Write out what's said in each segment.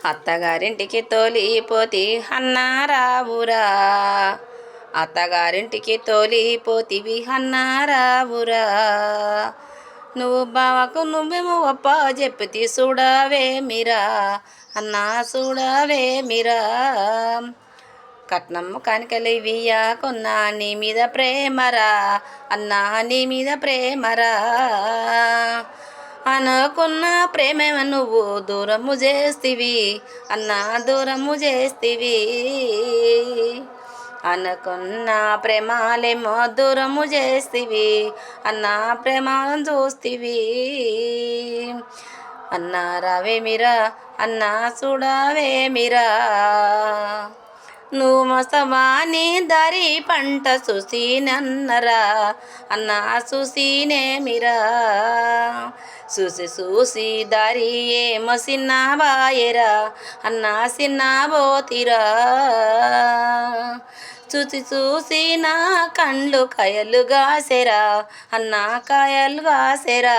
అత్తగారింటికి తోలిపోతి అన్నారావురా, అత్తగారింటికి తోలిపోతివి అన్నారావురా. నువ్వు బావకు నువ్వేమో ఒప్ప చెప్పి చూడవేమిరా అన్నా, చూడవేమిరా. కట్నం కానికలివియా కొన్నా నీ మీద ప్రేమరా అన్నా, నీ మీద ప్రేమరా. అనుకున్న ప్రేమేమో నువ్వు దూరము చేస్తివి అన్నా, దూరము చేస్తివి. అనుకున్న ప్రేమాలేమో దూరము చేస్తివి అన్నా, ప్రేమను చూస్తివి అన్నా. రావేమిరా అన్నా, చూడవేమిరా. నువ్వు మస్తవాని దారి పంట చూసినన్నరా అన్నా, చూసినేమిరా. చూసి చూసి దారి ఏమో సిన్నబాయరా అన్నా, సిన్నబోతిరా. చూసి చూసి నా కండ్లు కాయలు కాసెరా అన్నా, కాయలు కాసెరా.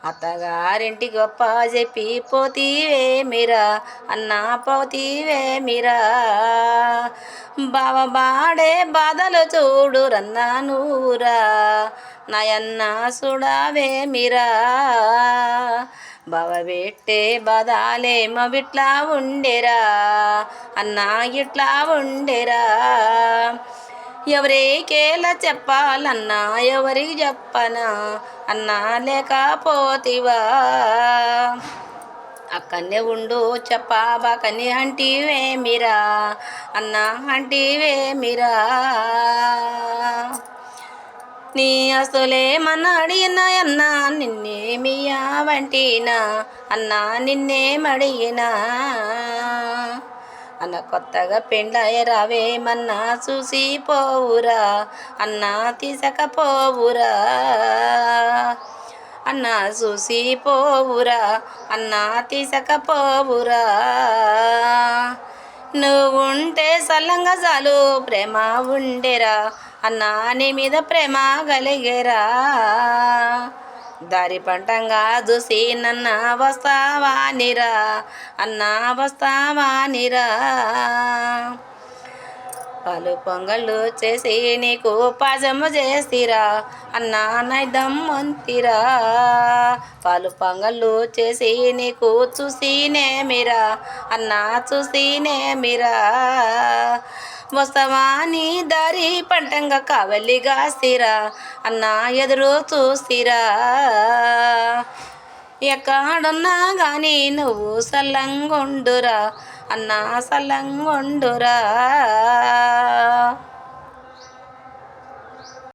అత్తగారింటి గొప్ప చెప్పి పోతివేమిరా అన్నా, పోతివేమిరా. బావ బాడే బాధలు చూడు రన్నా నూరా నాయన్న, చూడవేమిరా. బావ పెట్టే బాధలేమో ఇట్లా ఉండేరా అన్నా, ఇట్లా ఉండేరా. ఎవరికేలా చెప్పాలన్నా, ఎవరికి చెప్పనా అన్నా, లేకపోతివా. అక్కనే ఉండు చెప్పాబాకని అంటివేమిరా అన్నా, అంటివేమిరా. నీ అసలేమన్నా అడిగినా అన్నా, నిన్నేమియా వంటినా అన్నా, నిన్నేమడిగినా అన్న. కొత్తగా పెండ్లాయ రావేమన్నా చూసి పోవురా అన్నా, తీసుకపోవురా అన్నా, చూసి పోవురా అన్నా, తీసుకపోవురా. నువ్వుంటే సల్లంగా చాలు ప్రేమ ఉండేరా అన్నా, నీ మీద ప్రేమ కలిగేరా. దారి పంటంగా చూసి నన్న వస్తావానిరా అన్నా, వస్తావానిరా. పాలు పొంగళ్ళు చేసి నీకు పాజము చేసిరా అన్నా, నైదం మంతిరా. పాలు పొంగళ్ళు చేసి నీకు చూసినేమిరా అన్నా, చూసినేమిరా. వస్తావాని దారి పంటంగా కావలిగా స్థిరా అన్నా, ఎదురు చూసిరా. ఎక్కడున్నా కానీ నువ్వు సల్లంగుండురా అన్నా, సల్లంగుండురా.